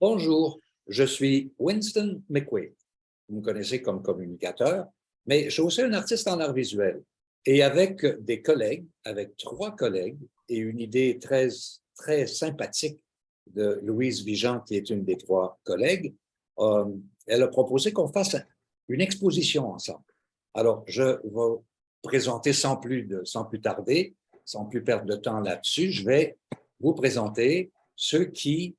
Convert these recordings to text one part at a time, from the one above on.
Bonjour, je suis Winston McQuaid. Vous me connaissez comme communicateur, mais je suis aussi un artiste en art visuel. Et avec des collègues, avec 3 collègues, et une idée très sympathique de Louise Vigent, qui est une des 3 collègues, euh, elle a proposé qu'on fasse une exposition ensemble. Alors, je vais présenter sans plus tarder, sans plus perdre de temps là-dessus, je vais vous présenter ceux qui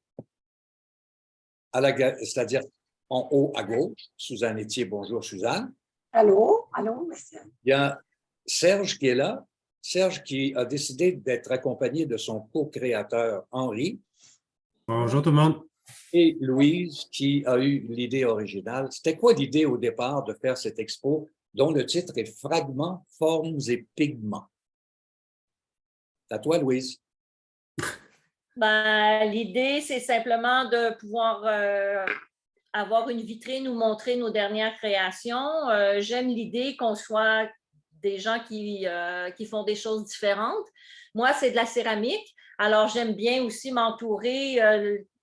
c'est-à-dire en haut à gauche, Suzanne Etier. Bonjour, Suzanne. Allô, allô, monsieur. Il y a Serge qui est là. Serge qui a décidé d'être accompagné de son co-créateur Henri. Bonjour tout le monde. Et Louise qui a eu l'idée originale. C'était quoi l'idée au départ de faire cette expo dont le titre est Fragments, formes et pigments? C'est à toi, Louise. L'idée, c'est simplement de pouvoir avoir une vitrine où montrer nos dernières créations. J'aime l'idée qu'on soit des gens qui font des choses différentes. Moi, c'est de la céramique. Alors, j'aime bien aussi m'entourer,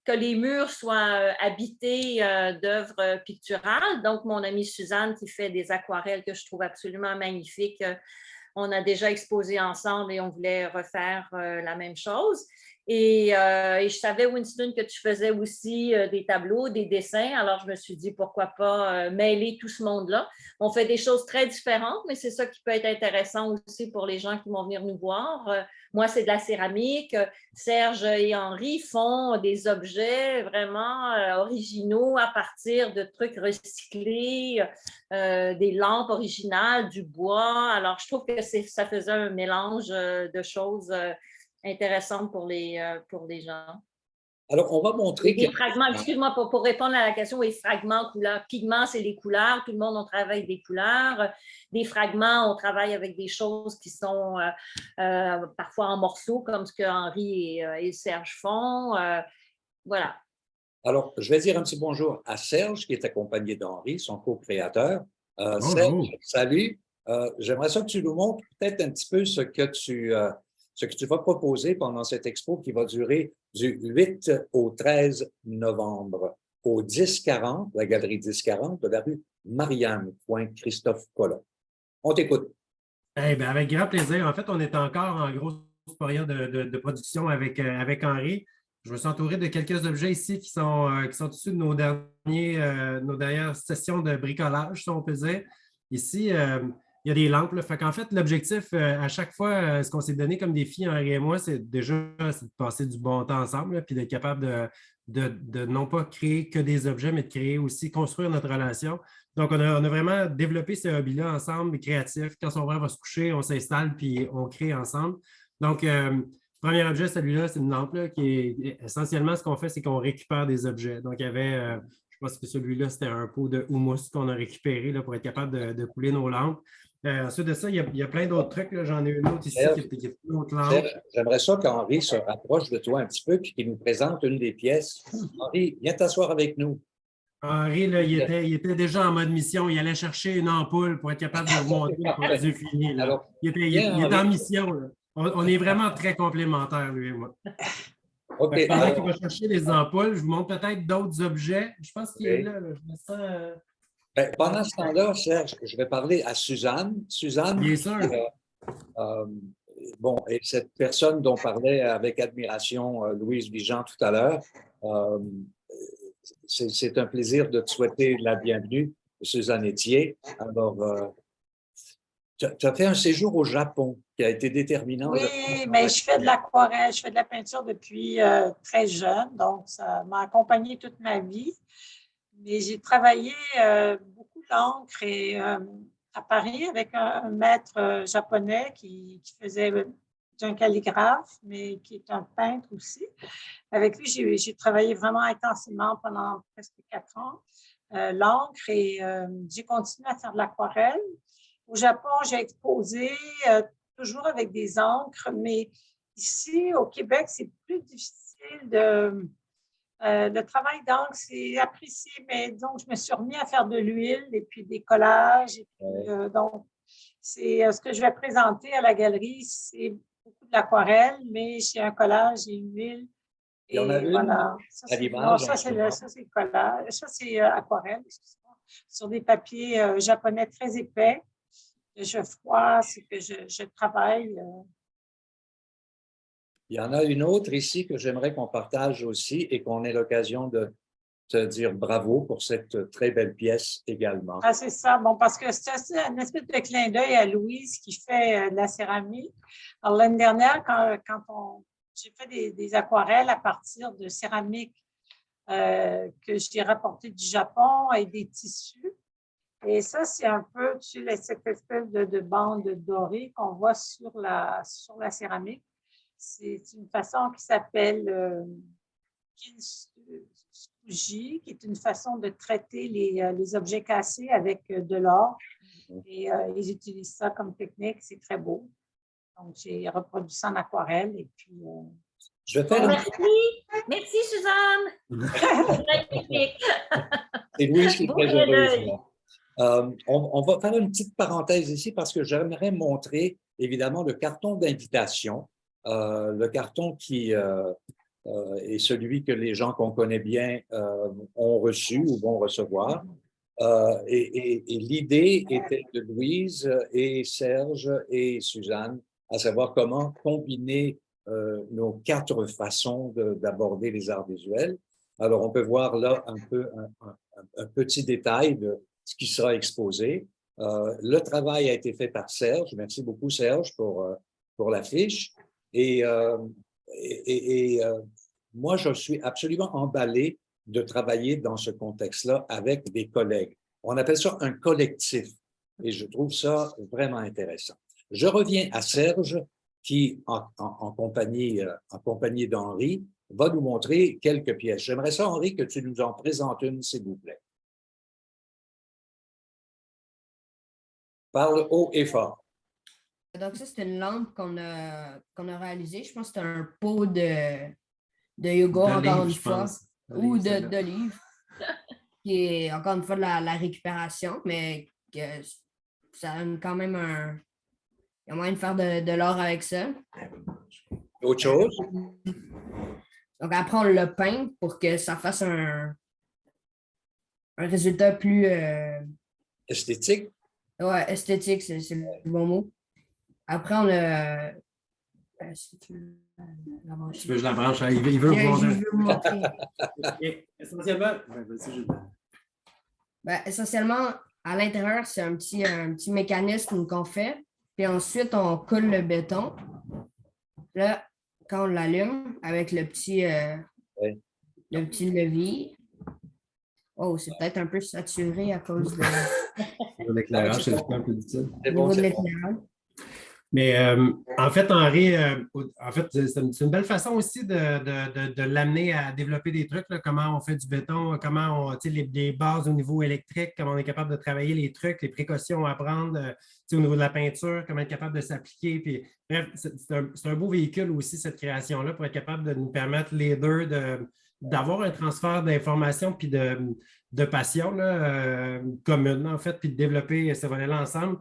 que les murs soient habités d'œuvres picturales. Donc, mon amie Suzanne qui fait des aquarelles que je trouve absolument magnifiques. On a déjà exposé ensemble et on voulait refaire la même chose. Et je savais, Winston, que tu faisais aussi des tableaux, des dessins. Alors, je me suis dit, pourquoi pas mêler tout ce monde-là. On fait des choses très différentes, mais c'est ça qui peut être intéressant aussi pour les gens qui vont venir nous voir. Moi, c'est de la céramique. Serge et Henri font des objets vraiment originaux à partir de trucs recyclés, des lampes originales, du bois. Alors, je trouve que ça faisait un mélange de choses intéressantes pour les gens. Alors, on va montrer des fragments, excuse-moi, pour répondre à la question, oui, fragments, couleurs. Pigments, c'est les couleurs. Tout le monde, on travaille avec des couleurs. Des fragments, on travaille avec des choses qui sont parfois en morceaux, comme ce que Henri et Serge font. Voilà. Alors, je vais dire un petit bonjour à Serge, qui est accompagné d'Henri, son co-créateur. Bonjour. Serge, salut. J'aimerais ça que tu nous montres peut-être un petit peu ce que tu vas proposer pendant cette expo qui va durer du 8 au 13 novembre au 1040, la galerie 1040 de la rue Marianne, coin Christophe Colomb. On t'écoute. Eh bien, avec grand plaisir. En fait, on est encore en grosse période de production avec Henri. Je me suis entouré de quelques objets ici qui sont issus de nos dernières sessions de bricolage, si on peut dire. Ici, il y a des lampes. Là. Fait qu'en fait, l'objectif, à chaque fois, ce qu'on s'est donné comme défi, Henri et moi, c'est de passer du bon temps ensemble, là, puis d'être capable de non pas créer que des objets, mais de créer aussi, construire notre relation. Donc, on a vraiment développé ce hobby-là ensemble, créatif. Quand son frère va se coucher, on s'installe puis on crée ensemble. Donc, premier objet, celui-là, c'est une lampe là, qui est essentiellement ce qu'on fait, c'est qu'on récupère des objets. Donc, il y avait, je pense que celui-là, c'était un pot de houmous qu'on a récupéré là, pour être capable de couler nos lampes. Ensuite de ça, il y a plein d'autres trucs. Là. J'en ai une autre ici qui est une autre lampe. J'aimerais ça qu'Henri se rapproche de toi un petit peu puis qu'il nous présente une des pièces. Henri, viens t'asseoir avec nous. Henri, là, il était déjà en mode mission. Il allait chercher une ampoule pour être capable de vous montrer le produit fini. Là. Alors, il est en mission. Là. On est vraiment très complémentaires, lui et moi. OK. Pendant qu'il va chercher les ampoules, je vous montre peut-être d'autres objets. Je pense qu'il est là. Je me sens, pendant ce temps-là, Serge, je vais parler à Suzanne. Suzanne, bien sûr. Bon, et cette personne dont parlait avec admiration Louise Vigent tout à l'heure, c'est un plaisir de te souhaiter la bienvenue, Suzanne Etier. Alors, tu as fait un séjour au Japon qui a été déterminant. Oui, mais je fais de l'aquarelle, je fais de la peinture depuis très jeune, donc ça m'a accompagnée toute ma vie. Mais j'ai travaillé beaucoup d'encre et à Paris avec un maître japonais qui faisait un calligraphe, mais qui est un peintre aussi. Avec lui, j'ai travaillé vraiment intensément pendant presque 4 ans l'encre et j'ai continué à faire de l'aquarelle. Au Japon, j'ai exposé toujours avec des encres, mais ici, au Québec, c'est plus difficile le travail d'encre, c'est apprécié, mais donc, je me suis remis à faire de l'huile et puis des collages. Et puis, donc, c'est ce que je vais présenter à la galerie, c'est beaucoup de l'aquarelle, mais j'ai un collage et une huile Il y en a Et une voilà. Ça, à c'est, non, l'image. ça, c'est collage. Ça, c'est aquarelle, excusez-moi. Sur des papiers japonais très épais. Que je froisse et que je travaille. Il y en a une autre ici que j'aimerais qu'on partage aussi et qu'on ait l'occasion de te dire bravo pour cette très belle pièce également. Ah, c'est ça. Bon, parce que c'est une espèce de clin d'œil à Louise qui fait de la céramique. Alors, l'année dernière, j'ai fait des aquarelles à partir de céramique que j'ai rapporté du Japon et des tissus. Et ça, c'est un peu cette espèce de bande dorée qu'on voit sur la céramique. C'est une façon qui s'appelle kintsugi, qui est une façon de traiter les objets cassés avec de l'or. Et ils utilisent ça comme technique. C'est très beau. Donc, j'ai reproduit ça en aquarelle. Et puis, Je vais faire merci. Merci, Suzanne. Magnifique. C'est Louise qui est Beau très clin heureuse. d'œil. On va faire une petite parenthèse ici parce que j'aimerais montrer évidemment le carton d'invitation, le carton qui est celui que les gens qu'on connaît bien ont reçu ou vont recevoir. Et l'idée était de Louise et Serge et Suzanne, à savoir comment combiner nos 4 façons d'aborder les arts visuels. Alors, on peut voir là un peu un petit détail de ce qui sera exposé. Le travail a été fait par Serge. Merci beaucoup, Serge, pour l'affiche. Et moi, je suis absolument emballé de travailler dans ce contexte-là avec des collègues. On appelle ça un collectif et je trouve ça vraiment intéressant. Je reviens à Serge qui, en compagnie d'Henri, va nous montrer quelques pièces. J'aimerais ça, Henri, que tu nous en présentes une, s'il vous plaît. Parle haut et fort. Donc ça, c'est une lampe qu'on a réalisée. Je pense que c'est un pot de yogourt, encore une fois, ou d'olive, qui est encore une fois de la récupération, mais que ça a quand même il y a moyen de faire de l'or avec ça. Autre chose? Donc après, on le peint pour que ça fasse un résultat plus Esthétique? ouais, esthétique, c'est le bon mot. Après, on a. Tu veux que je la branche? Il veut vous montrer. Essentiellement, Essentiellement, à l'intérieur, c'est un petit mécanisme qu'on fait. Puis ensuite, on coule le béton. Là, quand on l'allume avec le petit levier. Oh, c'est peut-être un peu saturé à cause de l'éclairage, c'est un peu difficile. niveau de l'éclairage. Mais en fait, Henri, c'est une belle façon aussi de l'amener à développer des trucs, là, comment on fait du béton, comment on, les bases au niveau électrique, comment on est capable de travailler les trucs, les précautions à prendre au niveau de la peinture, comment être capable de s'appliquer. Puis, bref, c'est un beau véhicule aussi, cette création-là, pour être capable de nous permettre les deux d'avoir un transfert d'informations puis de passion là, commune, en fait, puis de développer ce volet-là ensemble.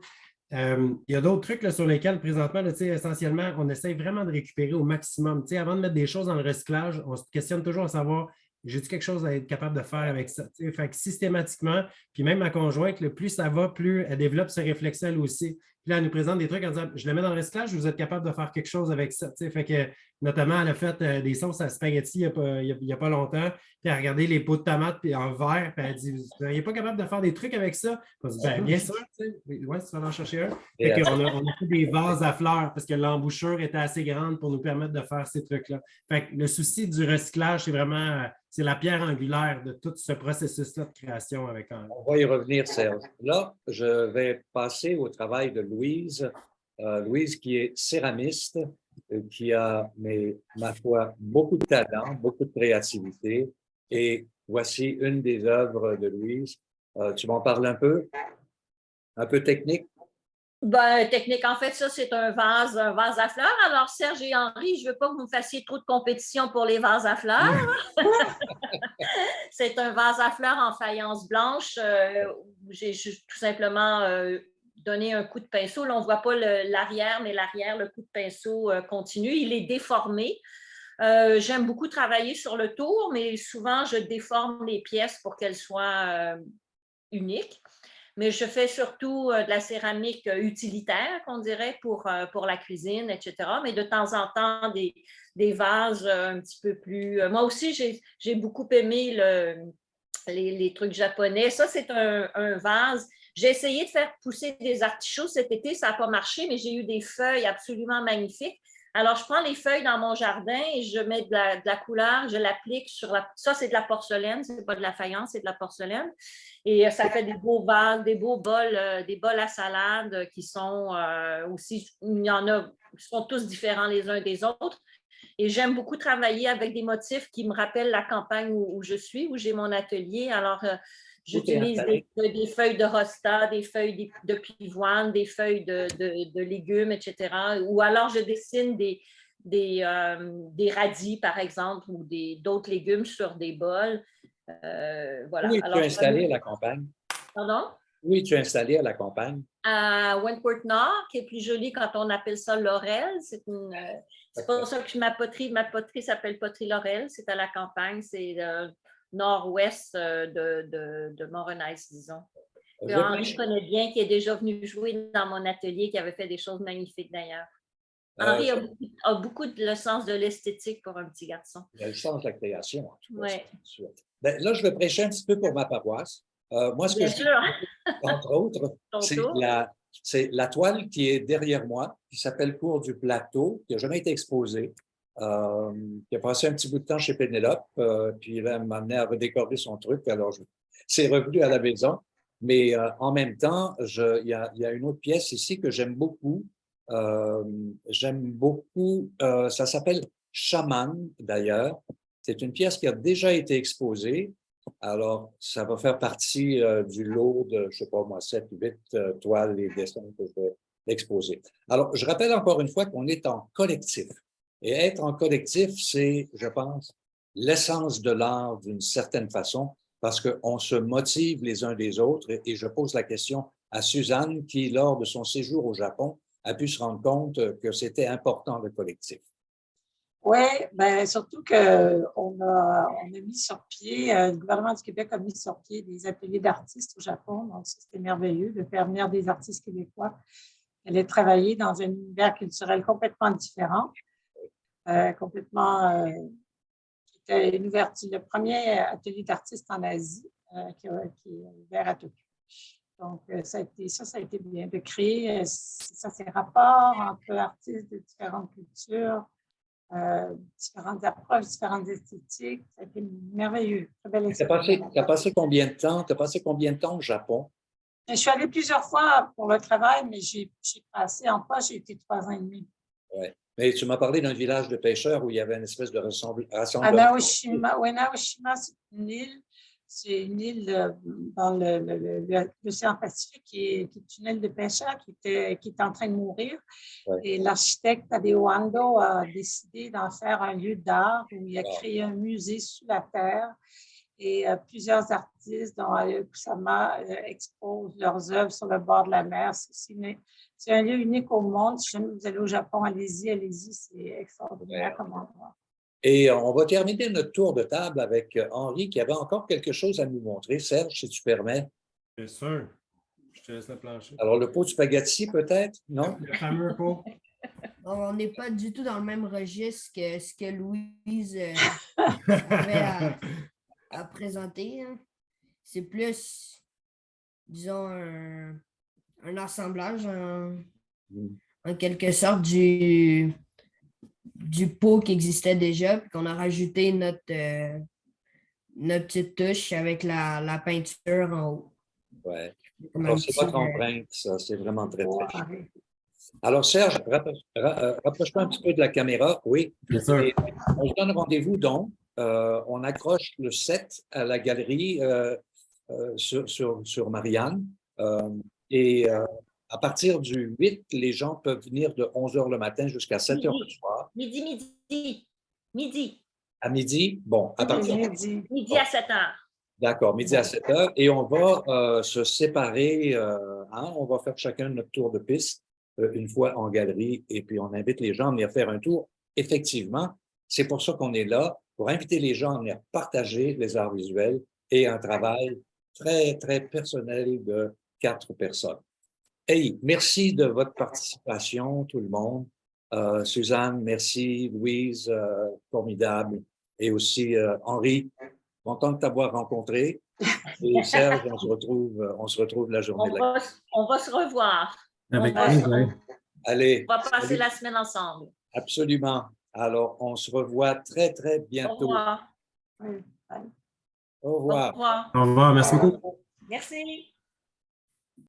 Il y a d'autres trucs là, sur lesquels, présentement, là, essentiellement, on essaie vraiment de récupérer au maximum. Avant de mettre des choses dans le recyclage, on se questionne toujours à savoir, j'ai-tu quelque chose à être capable de faire avec ça? Fait que systématiquement, puis même ma conjointe, le plus ça va, plus elle développe ce réflexe elle aussi. Puis là, elle nous présente des trucs en disant, je le mets dans le recyclage, vous êtes capable de faire quelque chose avec ça. Fait que, notamment, elle a fait des sauces à spaghetti il n'y a pas longtemps. Puis elle a regardé les pots de tomates puis en verre. Puis elle a dit, vous n'êtes pas capable de faire des trucs avec ça? On dit, bien sûr, ouais, tu vas en chercher un. Fait qu'on a fait des vases à fleurs parce que l'embouchure était assez grande pour nous permettre de faire ces trucs-là. Fait que le souci du recyclage, c'est vraiment c'est la pierre angulaire de tout ce processus-là de création avec Henri. On va y revenir, Serge. Là, je vais passer au travail de Louise. Louise qui est céramiste, qui a, ma foi, beaucoup de talent, beaucoup de créativité. Et voici une des œuvres de Louise. Tu m'en parles un peu? Un peu technique? Technique, en fait, ça, c'est un vase à fleurs. Alors, Serge et Henri, je ne veux pas que vous me fassiez trop de compétition pour les vases à fleurs. C'est un vase à fleurs en faïence blanche. J'ai tout simplement donné un coup de pinceau. Là, on ne voit pas l'arrière, mais l'arrière, le coup de pinceau continue. Il est déformé. J'aime beaucoup travailler sur le tour, mais souvent, je déforme les pièces pour qu'elles soient uniques. Mais je fais surtout de la céramique utilitaire, qu'on dirait, pour la cuisine, etc. Mais de temps en temps, des vases un petit peu plus... Moi aussi, j'ai beaucoup aimé les trucs japonais. Ça, c'est un vase. J'ai essayé de faire pousser des artichauts cet été, ça n'a pas marché, mais j'ai eu des feuilles absolument magnifiques. Alors, je prends les feuilles dans mon jardin et je mets de la couleur, je l'applique sur la... Ça, c'est de la porcelaine, c'est pas de la faïence, c'est de la porcelaine. Et ça fait des beaux vases, des beaux bols, des bols à salade qui sont aussi... Il y en a qui sont tous différents les uns des autres. Et j'aime beaucoup travailler avec des motifs qui me rappellent la campagne où je suis, où j'ai mon atelier. Alors, j'utilise des feuilles de hosta, des feuilles de pivoine, des feuilles de légumes, etc. Ou alors, je dessine des radis, par exemple, ou d'autres légumes sur des bols. Voilà. Oui, alors, tu es installé à la campagne. Pardon? Oui, tu es installé à la campagne. À Wentworth Nord, qui est plus joli quand on appelle ça Laurel. C'est pour ça que ma poterie s'appelle Poterie Laurel. C'est à la campagne, c'est nord-ouest de Montrenais, disons. Henri, je connais bien, qui est déjà venu jouer dans mon atelier, qui avait fait des choses magnifiques d'ailleurs. Henri a beaucoup le sens de l'esthétique pour un petit garçon. Il a le sens de la création, en tout cas. Ouais. Ben, là, je vais prêcher un petit peu pour ma paroisse. Moi, ce que je fais, entre autres, c'est la toile qui est derrière moi, qui s'appelle Cours du Plateau, qui n'a jamais été exposée, qui a passé un petit bout de temps chez Pénélope, puis elle m'a amené à redécorer son truc, alors c'est revenu à la maison. Mais en même temps, il y a une autre pièce ici que j'aime beaucoup. Ça s'appelle Chaman, d'ailleurs. C'est une pièce qui a déjà été exposée. Alors, ça va faire partie du lot de, je ne sais pas moi, 7 ou 8 toiles et dessins que je vais exposer. Alors, je rappelle encore une fois qu'on est en collectif. Et être en collectif, c'est, je pense, l'essence de l'art d'une certaine façon, parce qu'on se motive les uns des autres. Et je pose la question à Suzanne, qui, lors de son séjour au Japon, a pu se rendre compte que c'était important, le collectif. Oui, bien, surtout qu'on a mis sur pied, le gouvernement du Québec a mis sur pied des ateliers d'artistes au Japon. Donc, c'était merveilleux de faire venir des artistes québécois qui allaient travailler dans un univers culturel complètement différent, qui était une ouverture, le premier atelier d'artistes en Asie qui est ouvert à Tokyo. Donc, ça a été bien de créer ces rapports entre artistes de différentes cultures. Différentes approches, différentes esthétiques. Ça a été merveilleux. Très belle expérience. Tu as passé combien de temps? Tu as passé combien de temps au Japon? Je suis allée plusieurs fois pour le travail, mais j'ai passé en poste, j'ai été 3 ans et demi. Oui. Mais tu m'as parlé d'un village de pêcheurs où il y avait une espèce de rassemblement. À Naoshima, oui, Naoshima, c'est une île. C'est une île dans l'océan Pacifique qui est une île de pêcheurs qui est en train de mourir. Ouais. Et l'architecte Tadeo Ando a décidé d'en faire un lieu d'art où il a créé un musée sous la terre. Et plusieurs artistes, dont Ayo Kusama, exposent leurs œuvres sur le bord de la mer. C'est un lieu unique au monde. Si jamais vous allez au Japon, allez-y, c'est extraordinaire comme endroit. Et on va terminer notre tour de table avec Henri qui avait encore quelque chose à nous montrer. Serge, si tu permets. Bien sûr. Je te laisse le plancher. Alors, le pot de spaghetti, peut-être? Non? Le fameux pot. On n'est pas du tout dans le même registre que ce que Louise avait à présenter. Hein. C'est plus, disons, un assemblage en quelque sorte du pot qui existait déjà, puis qu'on a rajouté notre petite touche avec la peinture en haut. Oui. Alors, c'est votre empreinte, ça. C'est vraiment très, très chouette. Alors, Serge, rapproche-toi un petit peu de la caméra. Oui. Bien sûr. Et on se donne rendez-vous donc. On accroche le 7 à la galerie sur Marianne. À partir du 8, les gens peuvent venir de 11h le matin jusqu'à 7h le soir. Midi. À midi? Bon, à partir de midi à 7h. D'accord, midi à 7h. Et on va se séparer. On va faire chacun notre tour de piste une fois en galerie. Et puis, on invite les gens à venir faire un tour. Effectivement, C'est pour ça qu'on est là, pour inviter les gens à venir partager les arts visuels et un travail très, très personnel de 4 personnes. Hey, merci de votre participation, tout le monde. Suzanne, merci. Louise, formidable. Et aussi Henri, content de t'avoir rencontré. Et Serge, on se retrouve la journée de la... On va se revoir. Avec On plaisir. Allez. va passer salut. la semaine ensemble. Absolument. Alors, on se revoit très, très Au bientôt. revoir. Au Au revoir. revoir. Au revoir, merci beaucoup. Merci.